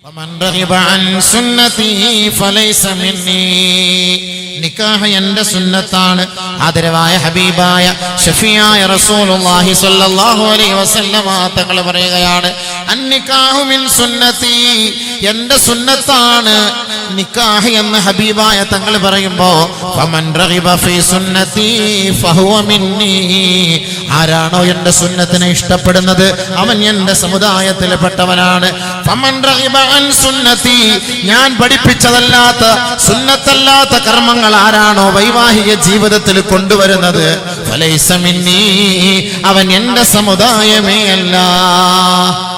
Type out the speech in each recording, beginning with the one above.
വമൻ റഗിബ അൻ സുന്നതി ഫലൈസ മിന്നി. നിക്കാഹ് എന്റെ സുന്നത്താണ്. ആദരവായ ഹബീബായ ഷഫീആയ റസൂലുള്ളാഹി സ്വല്ലല്ലാഹു അലൈഹി വസല്ലമ തങ്ങൾ പറയുകയാണ്, അന്നിക്കാഹു മിൻ സുന്നതി, എന്റെ സുന്നത്താണ് നിക്കാഹ് എന്ന് ഹബീബായ തങ്ങൾ പറയുമ്പോ ഫമൻ റഗിബ ഫീ സുന്നതി ഫഹുവ മിന്നി, ആരാണോ എന്റെ സുന്നത്തിനെ ഇഷ്ടപ്പെടുന്നത് അവൻ എന്റെ സമുദായത്തിൽപ്പെട്ടവനാണ്. ഫമൻ റഗിബ അൻ സുന്നതി, ഞാൻ പഠിപ്പിച്ചതല്ലാത്ത സുന്നത്തല്ലാത്ത കർമ്മങ്ങൾ ആരാണോ വൈവാഹിക ജീവിതത്തിൽ കൊണ്ടുവരുന്നത് ഫലൈസ മിന്നി, അവൻ എന്റെ സമുദായമേ അല്ല.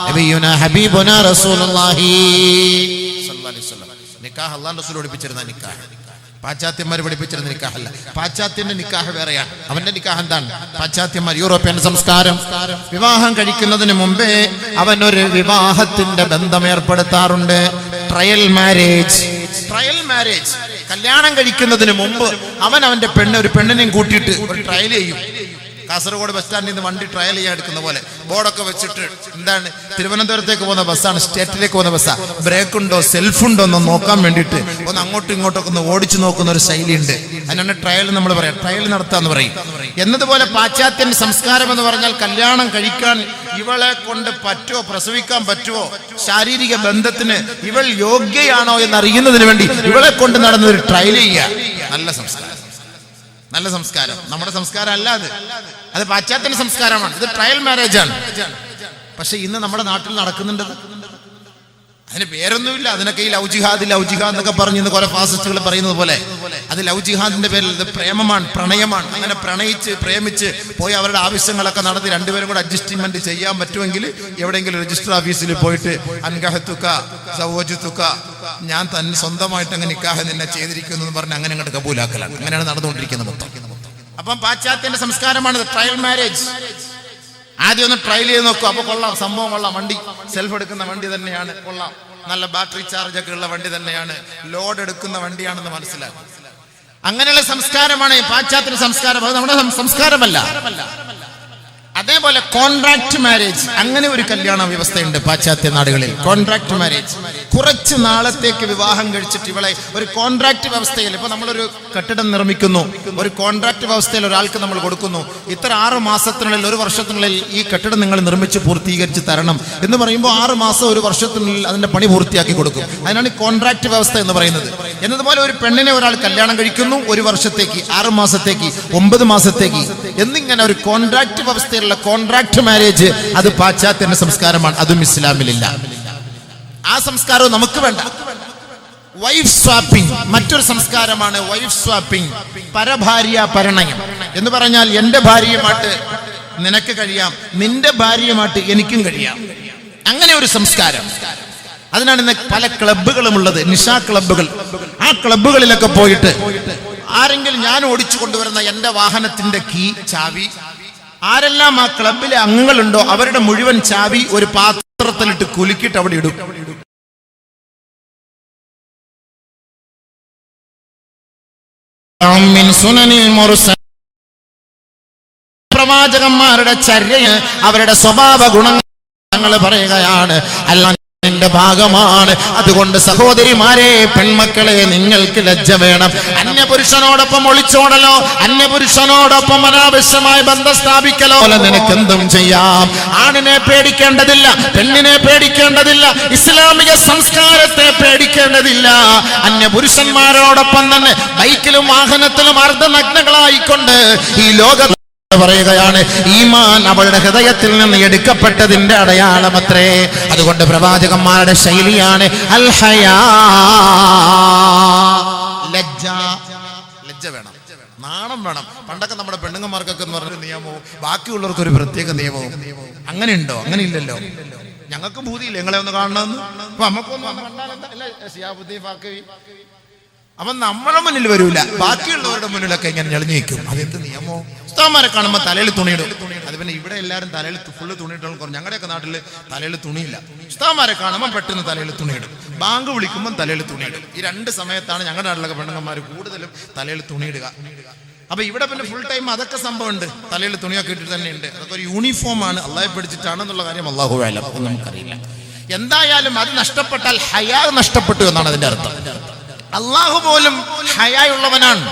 നബിയുനാ ഹബീബുനാ റസൂലുള്ളാഹി സ്വല്ലല്ലാഹു അലൈഹി വസല്ലം നിക്കാഹ് അല്ലാഹുവിന്റെ റസൂൽ പഠിപ്പിച്ചിരുന്ന നിക്കാഹ്, പാശ്ചാത്യന്മാർ പഠിപ്പിച്ചിരുന്ന നിക്കാഹല്ല. പാശ്ചാത്യന്റെ നിക്കാഹ് വേറെയാണ്. അവന്റെ നിക്കാഹ് എന്താണ്? പാശ്ചാത്യന്മാർ യൂറോപ്യൻ സംസ്കാരം, വിവാഹം കഴിക്കുന്നതിന് മുമ്പേ അവൻ ഒരു വിവാഹത്തിന്റെ ബന്ധം ഏർപ്പെടുത്താറുണ്ട്. Trial marriage. ട്രയൽ മാരേജ്, കല്യാണം കഴിക്കുന്നതിന് മുമ്പ് അവൻ അവന്റെ ഒരു പെണ്ണിനെയും കൂട്ടിയിട്ട് ഒരു ട്രയൽ ചെയ്യും. കാസർഗോഡ് ബസ് സ്റ്റാൻഡിൽ നിന്ന് വണ്ടി ട്രയൽ ചെയ്യാൻ എടുക്കുന്ന പോലെ ബോർഡൊക്കെ വെച്ചിട്ട്, എന്താണ് തിരുവനന്തപുരത്തേക്ക് പോകുന്ന ബസ്സാണ്, സ്റ്റേറ്റിലേക്ക് പോകുന്ന ബസ്സാണ്, ബ്രേക്ക് ഉണ്ടോ സെൽഫുണ്ടോ എന്ന് നോക്കാൻ വേണ്ടിയിട്ട് ഒന്ന് അങ്ങോട്ടും ഇങ്ങോട്ടൊക്കെ ഒന്ന് ഓടിച്ചു നോക്കുന്ന ഒരു ശൈലിയുണ്ട്. അതിനാണ് ട്രയൽ നമ്മൾ പറയാം, ട്രയൽ നടത്താന്ന് പറയും. എന്നതുപോലെ പാശ്ചാത്യൻ സംസ്കാരം എന്ന് പറഞ്ഞാൽ കല്യാണം കഴിക്കാൻ ഇവളെ കൊണ്ട് പറ്റുമോ, പ്രസവിക്കാൻ പറ്റുമോ, ശാരീരിക ബന്ധത്തിന് ഇവൾ യോഗ്യയാണോ എന്നറിയുന്നതിന് വേണ്ടി ഇവളെ കൊണ്ട് നടന്നൊരു ട്രയൽ ചെയ്യുക. നല്ല സംസ്കാരം, നല്ല സംസ്കാരം. നമ്മുടെ സംസ്കാരം അല്ല അത് പാശ്ചാത്യ സംസ്കാരമാണ്. ഇത് ട്രയൽ മാരേജ് ആണ്. പക്ഷെ ഇന്ന് നമ്മുടെ നാട്ടിൽ നടക്കുന്നുണ്ട്. അതിന് പേരൊന്നുമില്ല. അതിനൊക്കെ ഈ ലവ് ജിഹാദ് എന്നൊക്കെ പറഞ്ഞ് ഇന്ന് കുറെ ഫാസിസ്റ്റുകൾ പറയുന്നത് പോലെ അത് ലവ് ജിഹാദിന്റെ പേരിൽ ഇത് പ്രേമമാണ്, പ്രണയമാണ്. അങ്ങനെ പ്രണയിച്ച് പ്രേമിച്ച് പോയി അവരുടെ ആവശ്യങ്ങളൊക്കെ നടത്തി രണ്ടുപേരും കൂടെ അഡ്ജസ്റ്റ്മെന്റ് ചെയ്യാൻ പറ്റുമെങ്കിൽ എവിടെയെങ്കിലും രജിസ്റ്റർ ഓഫീസിൽ പോയിട്ട് അൻകഹത്തുക സൗവജത്തുക, ഞാൻ തന്നെ സ്വന്തമായിട്ട് അങ്ങനെ നിക്കാഹ് നിന്നെ ചെയ്തിരിക്കുന്നു എന്ന് പറഞ്ഞ് അങ്ങനെ അങ്ങോട്ട് കബൂലാക്കലാണ്. അങ്ങനെയാണ് നടന്നുകൊണ്ടിരിക്കുന്നത് മൊത്തം. അപ്പം പാശ്ചാത്യന്റെ സംസ്കാരമാണ് ട്രയൽ മാരേജ്. ആദ്യം ഒന്ന് ട്രയൽ ചെയ്ത് നോക്കും. അപ്പൊ കൊള്ളാം, സംഭവം കൊള്ളാം, വണ്ടി സെൽഫ് എടുക്കുന്ന വണ്ടി തന്നെയാണ്, കൊള്ളാം, നല്ല ബാറ്ററി ചാർജ് ഒക്കെ ഉള്ള വണ്ടി തന്നെയാണ്, ലോഡ് എടുക്കുന്ന വണ്ടിയാണെന്ന് മനസ്സിലാക്കും. അങ്ങനെയുള്ള സംസ്കാരമാണ് പാശ്ചാത്യ സംസ്കാരം. അത് നമ്മുടെ സംസ്കാരമല്ല. അതേപോലെ കോൺട്രാക്ട് മാരേജ്, അങ്ങനെ ഒരു കല്യാണ വ്യവസ്ഥയുണ്ട് പാശ്ചാത്യ നാടുകളിൽ. കോൺട്രാക്ട് മാരേജ്, കുറച്ച് നാളത്തേക്ക് വിവാഹം കഴിച്ചിട്ട് ഇവളെ ഒരു കോൺട്രാക്ട് വ്യവസ്ഥയിൽ, ഇപ്പൊ നമ്മളൊരു കെട്ടിടം നിർമ്മിക്കുന്നു, ഒരു കോൺട്രാക്ട് വ്യവസ്ഥയിൽ ഒരാൾക്ക് നമ്മൾ കൊടുക്കുന്നു, ഇത്ര 6 മാസത്തിനുള്ളിൽ 1 വർഷത്തിനുള്ളിൽ ഈ കെട്ടിടം നിങ്ങൾ നിർമ്മിച്ച് പൂർത്തീകരിച്ച് തരണം എന്ന് പറയുമ്പോൾ 6 മാസം 1 വർഷത്തിനുള്ളിൽ അതിന്റെ പണി പൂർത്തിയാക്കി കൊടുക്കും. അതിനാണ് കോൺട്രാക്ട് വ്യവസ്ഥ എന്ന് പറയുന്നത്. എന്നതുപോലെ ഒരു പെണ്ണിനെ ഒരാൾ കല്യാണം കഴിക്കുന്നു 1 വർഷത്തേക്ക്, 6 മാസത്തേക്ക്, 9 മാസത്തേക്ക് എന്നിങ്ങനെ ഒരു കോൺട്രാക്ട് വ്യവസ്ഥയിൽ കോൺട്രാക്ട് മാരേജ്, അത് പാശ്ചാത്യ സംസ്കാരമാണ്. അതും ഇസ്ലാമിലില്ല. ആ സംസ്കാരവും നമുക്ക് വേണ്ട. വൈഫ് സ്വാപ്പിംഗ് മറ്റൊരു സംസ്കാരമാണ്. വൈഫ് സ്വാപ്പിംഗ്, പരഭാര്യ പരിണയം എന്ന് പറഞ്ഞാൽ എന്റെ ഭാര്യയുമായിട്ട് നിനക്ക് കഴിയാം, നിന്റെ ഭാര്യയുമായിട്ട് എനിക്കും കഴിയാം. അങ്ങനെ ഒരു സംസ്കാരം. അതിനാണ് ഇന്ന് പല ക്ലബ്ബുകളും ഉള്ളത്, നിശാ ക്ലബ്ബുകൾ. ആ ക്ലബ്ബുകളിലൊക്കെ പോയിട്ട് ആരെങ്കിലും ഞാൻ ഓടിച്ചു കൊണ്ടുവരുന്ന എന്റെ വാഹനത്തിന്റെ ചാവി, ആരെല്ലാം ആ ക്ലബിലെ അംഗങ്ങളുണ്ടോ അവരുടെ മുഴുവൻ ചാവി ഒരു പാത്രത്തിലിട്ട് കുലുക്കിയിട്ട് അവിടെ ഇടും. പ്രവാചകന്മാരുടെ ചര്യ, അവരുടെ സ്വഭാവ ഗുണങ്ങൾ പറയുകയാണ്. അല്ല ന്റെ ഭാഗമാണ്. അതുകൊണ്ട് സഹോദരിമാരെ, പെൺമക്കളെ, നിങ്ങൾക്ക് ലജ്ജ വേണം. അന്യപുരുഷനോടൊപ്പം ഒളിച്ചോടലോ, അന്യപുരുഷനോടൊപ്പം അനാവശ്യമായി ബന്ധം സ്ഥാപിക്കലോ നിനക്കെന്തും ചെയ്യാം. ആണിനെ പേടിക്കേണ്ടതില്ല, പെണ്ണിനെ പേടിക്കേണ്ടതില്ല, ഇസ്ലാമിക സംസ്കാരത്തെ പേടിക്കേണ്ടതില്ല. അന്യപുരുഷന്മാരോടൊപ്പം തന്നെ ബൈക്കിലും വാഹനത്തിലും അർദ്ധനഗ്നകളായിക്കൊണ്ട് ഈ ലോക പറയുകയാണ്, ഈമാൻ അവളുടെ ഹൃദയത്തിൽ നിന്ന് എടുക്കപ്പെട്ടതിന്റെ അടയാളമത്രേ. അതുകൊണ്ട് പ്രവാചകന്മാരുടെ ശൈലിയാണ് അൽ ഹയാ, ലജ്ജ. ലജ്ജ വേണം, നാണം വേണം. പണ്ടൊക്കെ നമ്മുടെ പെണ്ണുങ്ങന്മാർക്കൊക്കെ എന്ന് പറഞ്ഞൊരു നിയമവും ബാക്കിയുള്ളവർക്ക് ഒരു പ്രത്യേക നിയമവും. അങ്ങനെ ഉണ്ടോ? അങ്ങനെ ഇല്ലല്ലോ. ഞങ്ങൾക്ക് ഭൂതിയില്ല നിങ്ങളെ ഒന്ന് കാണണമെന്ന്. അപ്പൊ നമുക്കൊന്നും അപ്പൊ നമ്മുടെ മുന്നിൽ വരൂല, ബാക്കിയുള്ളവരുടെ മുന്നിലൊക്കെ ഇങ്ങനെ ഞെളിഞ്ഞു നിൽക്കും. അതെന്ത് നിയമോ? ഉസ്താദ്മാരെ കാണുമ്പോൾ തലയിൽ തുണിയിടും. അത് പിന്നെ ഇവിടെ എല്ലാവരും തലയിൽ ഫുള്ള് തുണിയിട്ടാൽ കുറഞ്ഞു. ഞങ്ങളുടെയൊക്കെ നാട്ടിൽ തലയിൽ തുണിയില്ല. ഉസ്താദ്മാരെ കാണുമ്പോൾ പെട്ടെന്ന് തലയിൽ തുണിയിടും, ബാങ്ക് വിളിക്കുമ്പോൾ തലയിൽ തുണിയിടും. ഈ 2 സമയത്താണ് ഞങ്ങളുടെ നാട്ടിലൊക്കെ പെണ്ണുങ്ങന്മാർ കൂടുതലും തലയിൽ തുണിയിടുക. അപ്പൊ ഇവിടെ പിന്നെ ഫുൾ ടൈം അതൊക്കെ സംഭവമുണ്ട്. തലയിൽ തുണിയൊക്കെ ഇട്ടിട്ട് തന്നെ ഉണ്ട്. അതൊക്കെ ഒരു യൂണിഫോം ആണ്, അള്ളാഹെ പഠിച്ചിട്ടാണെന്നുള്ള കാര്യം അല്ലാഹു അഅലം, നമുക്കറിയില്ല. എന്തായാലും അത് നഷ്ടപ്പെട്ടാൽ ഹയാ നഷ്ടപ്പെട്ടു എന്നാണ് അതിന്റെ അർത്ഥം. അള്ളാഹു പോലും ഹയായുള്ളവനാണ്.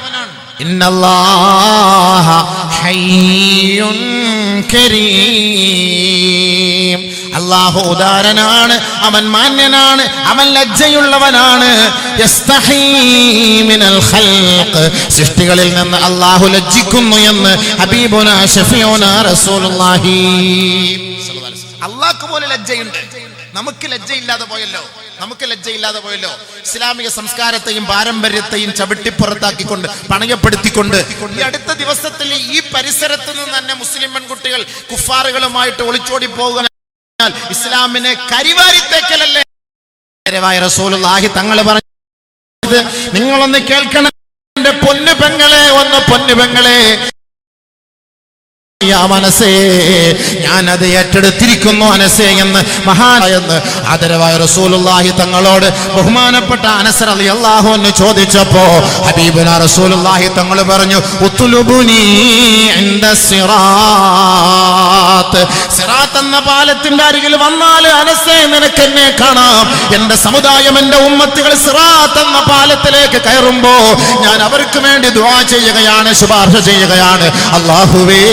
ഇന്നല്ലാഹ ഹയ്യുൻ കരീം. അല്ലാഹു ഉദാരനാണ്, അവൻ മാന്യനാണ്, അവൻ ലജ്ജയുള്ളവനാണ്. യസ്തഹീ മിനൽ ഖൽഖ്, സൃഷ്ടികളിൽ നിന്ന് അല്ലാഹു ലജ്ജിക്കുന്നു എന്ന് ഹബീബുനാ ശഫീഉനാ റസൂലുള്ളാഹി സ്വല്ലല്ലാഹു അലൈഹി വസല്ലം. അല്ലാഹുക്ക് പോലെ ലജ്ജയുണ്ട്, നമുക്ക് ലജ്ജയില്ലാതെ പോയല്ലോ. ഇസ്ലാമിക സംസ്കാരത്തെയും പാരമ്പര്യത്തെയും ചവിട്ടിപ്പുറത്താക്കിക്കൊണ്ട് പണയപ്പെടുത്തിക്കൊണ്ട് ഈ അടുത്ത ദിവസത്തിൽ ഈ പരിസരത്ത് നിന്ന് തന്നെ മുസ്ലിം പെൺകുട്ടികൾ കുഫാറുകളുമായിട്ട് ഒളിച്ചോടി പോകുക ഇസ്ലാമിനെ കരിവാരിത്തേക്കലല്ലേ? റസൂലുള്ളാഹി തങ്ങൾ പറഞ്ഞത് നിങ്ങളൊന്ന് കേൾക്കണം എന്റെ പൊന്നു പെങ്ങളെ, മനസ്സേ ഞാനത് ഏറ്റെടുത്തിരിക്കുന്നു അനസേ എന്ന് മഹാനെന്ന് ആദരവായ റസൂലുള്ളാഹി തങ്ങളോട് ബഹുമാനപ്പെട്ട അനസ് റളിയല്ലാഹു അൻഹു ചോദിച്ചപ്പോ ഹബീബുനാ റസൂലുള്ളാഹി തങ്ങൾ പറഞ്ഞു ഉത്ലുബുനി ഇൻദ സിറാത്ത്, സിറാത്ത് എന്ന പാലത്തിന്റെ അരികിൽ വന്നാൽ അനസേ നിനക്ക് എന്നെ കാണാം. എന്റെ സമുദായം, എന്റെ ഉമ്മത്തുകൾ സിറാത്ത് എന്ന പാലത്തിലേക്ക് കയറുമ്പോ ഞാൻ അവർക്ക് വേണ്ടി ദുആ ചെയ്യുകയാണ്, ശുപാർശ ചെയ്യുകയാണ്. അല്ലാഹുവേ,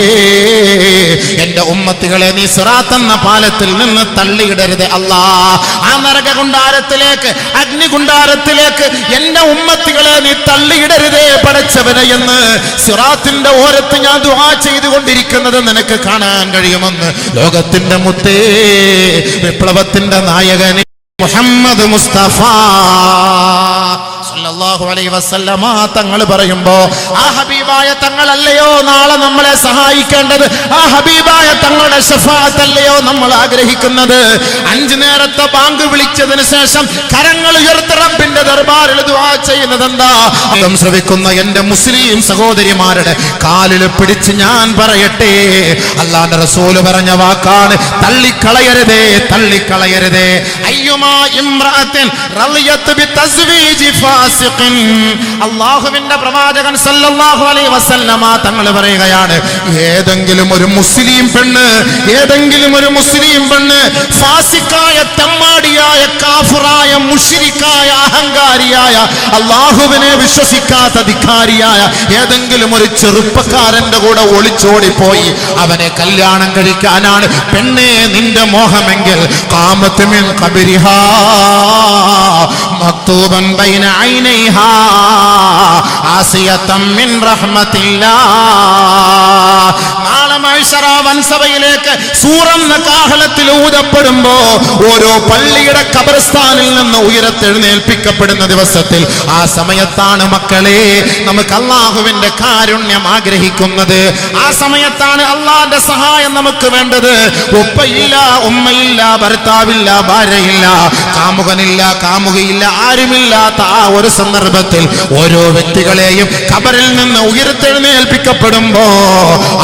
എന്റെ ഉമ്മത്തികളെ നീ സിറാത്ത് എന്ന പാലത്തിൽ നിന്ന് തള്ളിയിടരുത് അല്ലാ. ആ നരകകുണ്ടാരത്തിലേക്ക്, അഗ്നികുണ്ടാരത്തിലേക്ക് എന്റെ ഉമ്മത്തികളെ നീ തള്ളിയിടരുതേ പടച്ചവനെ എന്ന് സിറാത്തിന്റെ ഓരത്ത് ഞാൻ ദുആ ചെയ്തുകൊണ്ടിരിക്കുന്നത് നിനക്ക് കാണാൻ കഴിയുമെന്ന് ലോകത്തിന്റെ മുത്തേ, വിപ്ലവത്തിന്റെ നായകനെ മുഹമ്മദ് മുസ്തഫ സല്ലല്ലാഹു അലൈഹി വസല്ലമ തങ്ങൾ പറയുമ്പോ ആ ഹബീബായ തങ്ങളല്ലയോ നാളെ നമ്മളെ സഹായിക്കേണ്ടത്? ആ ഹബീബായ തങ്ങളുടെ ശഫാഅത്ത് അല്ലയോ നമ്മൾ ആഗ്രഹിക്കുന്നത്? 5 നേരത്തെ ബാങ്ക് വിളിച്ചതിന് ശേഷം കരങ്ങൾ ഉയർത്തി റബ്ബിന്റെ ദർബാറിൽ ദുആ ചെയ്യുന്നത് എന്താ? ശ്രവിക്കുന്ന എന്റെ മുസ്ലിം സഹോദരിമാരുടെ കാലിൽ പിടിച്ച് ഞാൻ പറയട്ടെ, അല്ലാഹുവിന്റെ റസൂൽ പറഞ്ഞ വാക്കാണ്, തള്ളിക്കളയരുതേ. അയ്യുമാ ഇംറഅത്തിൻ റളിയത്ത് ബിതസ്വീജി ഫാസിഖിൻ, അല്ലാഹുവിന്റെ പ്രവാചകൻ സല്ലല്ലാഹു അലൈഹി വസല്ലമ തങ്ങൾ പറയുകയാണ്, ഏതെങ്കിലും ഒരു മുസ്ലിം പെണ്ണ് ഫാസിക്കായ, തമ്മാടിയായ, കാഫിറായ, മുശ്രിക്കായ, അഹങ്കാരിയായ, അല്ലാഹുവിനെ വിശ്വസിക്കാത്ത ധിക്കാരിയായ ഏതെങ്കിലും ഒരു ചെറുപ്പക്കാരന്റെ കൂടെ ഒളിച്ചോടിപ്പോയി അവനെ കല്യാണം കഴിക്കാനാണ് പെണ്ണേ നിന്റെ മോഹമെങ്കിൽ ഖാമത്ത് മിൻ ഖബരിഹാ മക്തൂബൻ ബൈന ഐനൈഹാ ആസിയതൻ മിൻ റഹ്മത്തില്ലാഹ്. നാളെ മഹ്ശറ വൻസഭയിലേക്ക് സൂറന്ന കാഹളത്തിൽ ഊതപ്പെടുമ്പോ ഓരോ പള്ളിയുടെ ഖബർസ്ഥാനിൽ നിന്ന് ഉയരത്തെഴുന്നേൽപ്പിക്കപ്പെടുന്ന ദിവസത്തിൽ, ആ സമയത്താണ് മക്കളെ നമുക്ക് അല്ലാഹുവിന്റെ കാരുണ്യം ആഗ്രഹിക്കുന്നത്. ആ സമയത്താണ് അള്ളാന്റെ സഹായം നമുക്ക് വേണ്ടത്. ഉപ്പയില്ല, ഉമ്മയില്ല, ഭർത്താവില്ല, ഭാര്യയില്ല, കാമുകനില്ല, കാമുകയില്ല, ആരുമില്ലാത്ത ആ ഒരു സന്ദർഭത്തിൽ ഓരോ വ്യക്തികളെയും ഖബറിൽ നിന്ന് ഉയർത്തെഴുന്നേൽപ്പിക്കപ്പെടുമ്പോ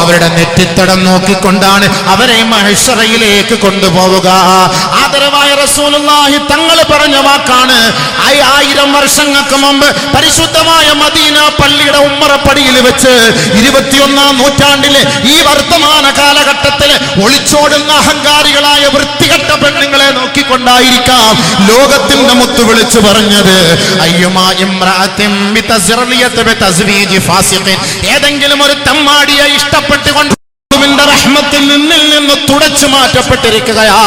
അവരുടെ നെറ്റിത്തടം നോക്കിക്കൊണ്ടാണ് അവരെ മഹ്ശറയിലേക്ക് കൊണ്ടുപോവുക. ആദരവായ റസൂലുള്ളാഹി തങ്ങൾ പറഞ്ഞ വാക്കാണ്, 1000 വർഷങ്ങൾക്ക് മുമ്പ് പരിശുദ്ധമായ മദീന പള്ളിയുടെ ഉമ്മറപ്പടിയിൽ വെച്ച് 21ാം നൂറ്റാണ്ടിലെ ഈ വർത്തമാന കാലഘട്ടത്തില് ഒളിച്ചോടുന്ന അഹങ്കാരികളായ വൃത്തികെട്ട പെണ്ണുങ്ങളെ നോക്കിക്കൊണ്ടായിരിക്കാം ലോകത്തിന്റെ മുത്ത് വിളിച്ചു പറഞ്ഞത്, അയ്യുമാ ഇംറഅത്തിൻ ബിതസ്റിയത്തി ബിതസ്വീജി ഫാസിഖിൻ, ഏതെങ്കിലും ഒരു തമ്മാടിയെ ഇഷ്ടപ്പെട്ടുകൊണ്ട് റഹ്മത്തിൽ നിന്നിൽ നിന്ന് തുടച്ചു മാറ്റപ്പെട്ടിരിക്കുകയാ.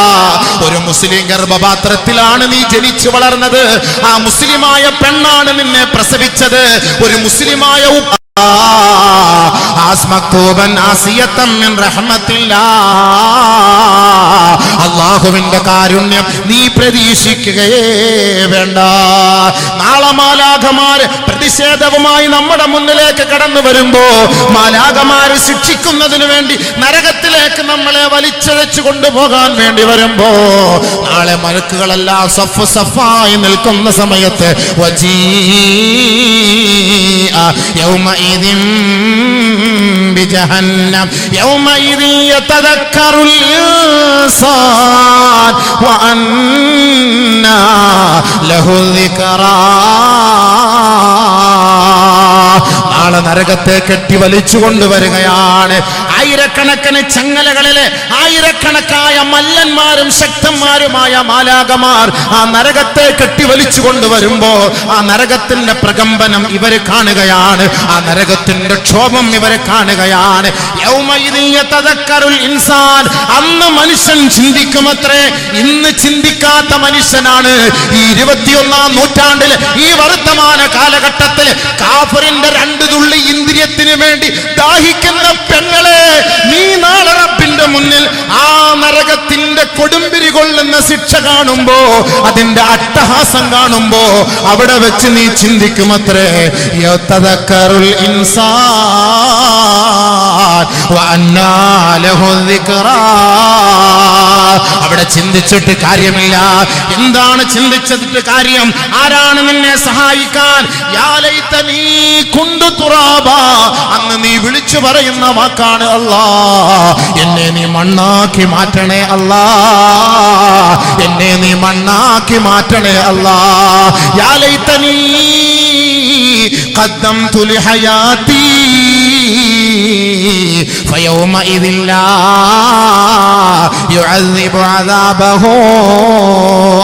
ഒരു മുസ്ലിം ഗർഭപാത്രത്തിലാണ് നീ ജനിച്ചു വളർന്നത്. ആ മുസ്ലിമായ പെണ്ണാണ് നിന്നെ പ്രസവിച്ചത്. ഒരു മുസ്ലിമായ അല്ലാഹുവിന്റെ കാരുണ്യം നീ പ്രതീക്ഷിക്കുകയേ വേണ്ട. നാളെ മാലാഖമാര് പ്രതിഷേധവുമായി നമ്മുടെ മുന്നിലേക്ക് കടന്നു വരുമ്പോ, മാലാഖമാര് ശിക്ഷിക്കുന്നതിന് വേണ്ടി നരകത്തിലേക്ക് നമ്മളെ വലിച്ചഴച്ചു കൊണ്ടുപോകാൻ വേണ്ടി വരുമ്പോ, നാളെ മലക്കുകളെല്ലാം സഫ് സഫായി നിൽക്കുന്ന സമയത്ത് യൗമഇദിൻ ബിജഹന്നം യൗമഇദിൻ യതദക്കറുൽ ഇൻസാൻ വഅന്നാ ലഹു ദിക്റാ. നാളെ നരകത്തെ കെട്ടി വലിച്ചു കൊണ്ടുവരികയാണ്. ആയിരക്കണക്കിന് ചങ്ങലകളിലെ ആയിരക്കണക്കായ മല്ലന്മാരും ശക്തന്മാരുമായ മാലാകമാർ ആ നരകത്തെ കെട്ടിവലിച്ചു കൊണ്ടുവരുമ്പോ ആ നരകത്തിന്റെ പ്രകമ്പനം ഇവര് കാണുകയാണ്, ആ നരകത്തിന്റെ ക്ഷോഭം ഇവരെ കാണുകയാണ്. അന്ന് മനുഷ്യൻ ചിന്തിക്കുമത്രേ, ഇന്ന് ചിന്തിക്കാത്ത മനുഷ്യനാണ് ഈ 21-ാം നൂറ്റാണ്ടിൽ, ഈ വർത്തമാന കാലഘട്ടത്തിൽ കാഫിറിന്റെ 2 തുള്ളി ഇന്ദ്രിയത്തിന് വേണ്ടി ദാഹിക്കുന്ന പെങ്ങളെ, നീ നാളെ റബ്ബിന്റെ മുന്നിൽ ആ നരകത്തിന്റെ കൊടുമ്പിരി കൊള്ളുന്ന ശിക്ഷ കാണുമ്പോ, അതിന്റെ അട്ടഹാസം കാണുമ്പോ അവിടെ വെച്ച് നീ ചിന്തിക്കുമത്രേ, യതദക്കറുൽ ഇൻസാൻ വഅന്നാ ലഹു ദിക്റാ. അവിടെ ചിന്തിച്ചിട്ട് കാര്യമില്ല. എന്താണ് ചിന്തിച്ചിട്ട് കാര്യം? ആരാണ് നിന്നെ സഹായിക്കാൻ? യാ ലൈതനീ കുന്തു തുറാബാ. അന്ന് നീ വിളിച്ചു പറയുന്ന വാക്കാണ്, അല്ലാ എന്നെ നീ മണ്ണാക്കി മാറ്റണേ അല്ലാ, എന്നെ നീ മണ്ണാക്കി മാറ്റണേ അല്ലാ. യാ ലൈതനീ ഖദ്ദംതു ലിഹയാതി فيومئذ لا يعذب عذابه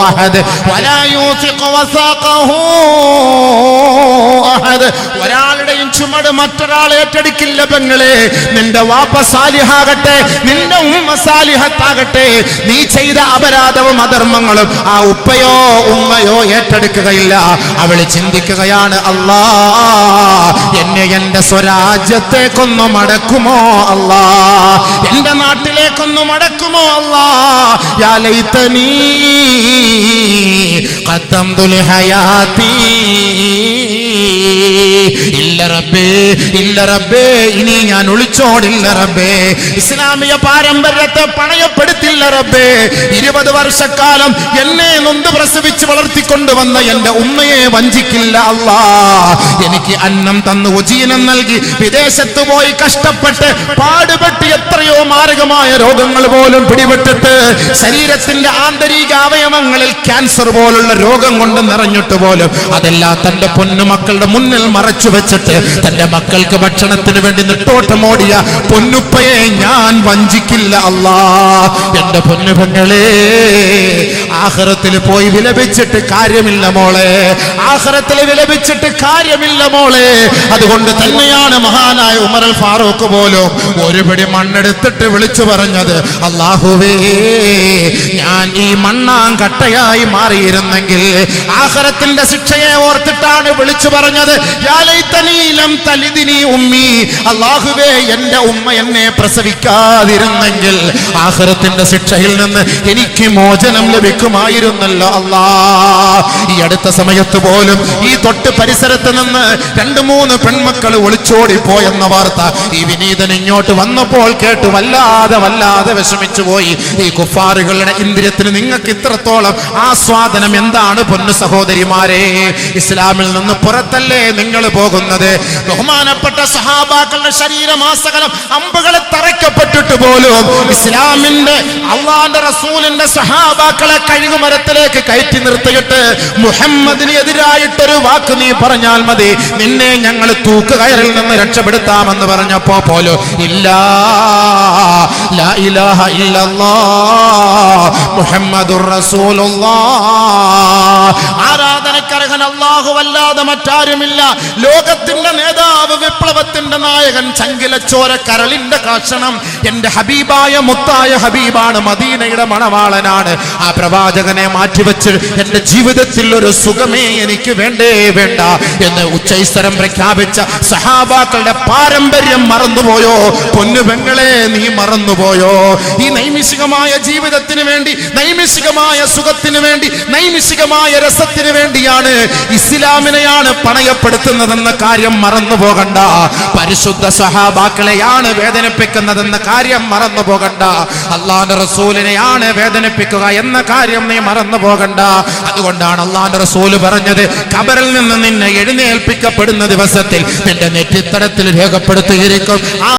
أحد ولا يوثق وثاقه أحد. ഒരാളുടെയും ചുമട് മറ്റൊരാൾ ഏറ്റെടുക്കില്ല പെങ്ങളെ. നിന്റെ വാപ്പ സാലിഹാകട്ടെ, നിന്റെ ഉമ്മ സാലിഹത്താകട്ടെ, നീ ചെയ്ത അപരാധവും അധർമ്മങ്ങളും ആ ഉപ്പയോ ഉമ്മയോ ഏറ്റെടുക്കുകയില്ല. അവള് ചിന്തിക്കുകയാണ്, അല്ലാ എന്നെ എന്റെ സ്വരാജ്യത്തേക്കൊന്നു മടക്കുമോ അല്ലാ, എന്റെ നാട്ടിലേക്കൊന്നു മടക്കുമോ അല്ലാ. യാ ലൈതനീ ഖദ്ദംതു ലിഹയാതി. ഇല്ല റബ്ബേ, ഇല്ല റബ്ബേ, ഇനി ഞാൻ ഒളിച്ചോടില്ല റബ്ബേ, ഇസ്ലാമിക പാരമ്പര്യത്തെ പണയപ്പെടുത്തില്ല റബ്ബേ. 20 വർഷക്കാലം എന്നെ നൊന്ത് പ്രസവിച്ച് വളർത്തിക്കൊണ്ടുവന്ന എന്റെ ഉമ്മയെ വഞ്ചിക്കില്ല അല്ലാ. എനിക്ക് അന്നം തന്നു ഉപജീവനം നൽകി വിദേശത്ത് പോയി കഷ്ടപ്പെട്ട് പാടുപെട്ട് എത്രയോ മാരകമായ രോഗങ്ങൾ പോലും പിടിപെട്ടിട്ട് ശരീരത്തിന്റെ ആന്തരിക അവയവങ്ങളിൽ ക്യാൻസർ പോലുള്ള രോഗം കൊണ്ട് നിറഞ്ഞിട്ട് പോലും അതെല്ലാം തന്റെ പൊന്നുമക്കളുടെ മുന്നിൽ മറച്ചു വെച്ചിട്ട് തന്റെ മക്കൾക്ക് ഭക്ഷണത്തിന് വേണ്ടി നെട്ടോട്ടമോടിയ പൊന്നുപ്പയെ ഞാൻ വഞ്ചിക്കില്ല അല്ലാ. എന്റെ പൊന്നുപെങ്ങളെ, ആഖിറത്തിൽ പോയി വിലപിച്ചിട്ട് കാര്യമില്ല മോളെ, ആഖിറത്തിൽ വിലപിച്ചിട്ട് കാര്യമില്ല മോളെ. അതുകൊണ്ട് തന്നെയാണ് മഹാനായ ഉമർ അൽ ഫാറൂഖ് പോലും ഒരു പിടി മണ്ണെടുത്തിട്ട് വിളിച്ചു പറഞ്ഞത്, അല്ലാഹുവേ ഞാൻ ഈ മണ്ണാങ്കട്ടയായി മാറിയിരുന്നെങ്കിൽ. ആഖിറത്തിന്റെ ശിക്ഷയെ ഓർത്തിട്ടാണ് വിളിച്ചു പറഞ്ഞത്, യാ ലൈതനീ ലം തലിദ്നി ഉമ്മി. അല്ലാഹുവേ എന്റെ ഉമ്മ എന്നെ പ്രസവിക്കാതിരുന്നെങ്കിൽ ആഖിറത്തിന്റെ ശിക്ഷയിൽ നിന്ന് എനിക്ക് മോചനം ലഭിക്കുമായിരുന്നല്ലോ അല്ലാ. ഈ അടുത്ത സമയത്ത് പോലും ഈ തൊട്ട് പരിസരത്ത് നിന്ന് 2-3 പെൺമക്കൾ ഒളിച്ചോടി പോയെന്ന വാർത്ത ഈ വിനീതൻ ഇങ്ങോട്ട് വന്നപ്പോൾ കേട്ട് വല്ലാതെ വിഷമിച്ചു പോയി. ഈ കുഫാറുകളുടെ ഇന്ദ്രിയത്തിന് നിങ്ങൾക്ക് ഇത്രത്തോളം ആസ്വാദനം എന്താണ് പൊന്നു സഹോദരിമാരെ? ഇസ്ലാമിൽ നിന്ന് പുറത്തല്ലേ നിങ്ങൾ പോകുന്നത്? ബഹുമാനപ്പെട്ട സഹാബാക്കളുടെ ശരീരമാസകലം അമ്പുകളെ തറയ്ക്കപ്പെട്ടിട്ട് പോലും ഇസ്ലാമിന്റെ അള്ളാന്റെ റസൂലിന്റെ സഹാബാക്കളെ കഴുകുമരത്തിലേക്ക് കയറ്റി നിർത്തിയിട്ട് മുഹമ്മദിന് എതിരായിട്ടൊരു വാക്ക് നീ പറഞ്ഞാൽ മതി, നിന്നെ ഞങ്ങൾ തൂക്കുകയറിൽ നിന്ന് രക്ഷപ്പെടുത്താമെന്ന് പറഞ്ഞപ്പോ പോലും ഇല്ലാ ലാ ഇലാഹ ഇല്ലല്ലാഹ് മുഹമ്മദുർ റസൂലുള്ളാഹ്. ആരാധനക്കർഹൻ അല്ലാഹുവല്ലാതെ മറ്റാരുമില്ല. ലോകത്തിന്റെ നേതാവ്, വിപ്ലവത്തിന്റെ നായകൻ, ചങ്കിലച്ചോര കരളിന്റെ കഷണം എന്റെ ഹബീബായ മുത്തായ ഹബീബാണ്, മദീനയുടെ മണവാളനാണ്. ആ പ്രവാചകനെ മാറ്റിവെച്ച് എന്റെ ജീവിതത്തിൽ ഒരു സുഖമേ എനിക്ക് വേണ്ടേ വേണ്ട എന്ന് ഉച്ചൈസ്തരം പ്രഖ്യാപിച്ച സഹാബാക്കളുടെ പാരമ്പര്യം മറന്നുപോയോ? പൊന്നുപെങ്ങളെ, നീ മറന്നുപോയോ? ഈ നൈമിഷികമായ ജീവിതത്തിന് വേണ്ടി, നൈമിഷികമായ സുഖത്തിന് വേണ്ടി, നൈമിഷികമായ രസത്തിന് വേണ്ടിയാണ് ഇസ്ലാമിനെയാണ് പണയപ്പെടുത്തുന്നതെന്ന കാര്യം മറന്നു പോകണ്ട. പരിശുദ്ധ സഹാബാക്കളെയാണ് വേദനിപ്പിക്കുന്നതെന്ന കാര്യം മറന്നു പോകണ്ട. അള്ളാഹുവിന്റെ റസൂലിനെയാണ് വേദനിപ്പിക്കുക എന്ന കാര്യം നീ മറന്നു പോകണ്ട. അതുകൊണ്ടാണ് അള്ളാഹുവിന്റെ റസൂല് പറഞ്ഞത്, ഖബറിൽ നിന്ന് നിന്നെ എഴുന്നേൽപ്പിക്കപ്പെടുന്ന ദിവസത്തിൽ നിന്റെ നെറ്റിത്തടത്തിൽ രേഖപ്പെടുത്തിയിരിക്കും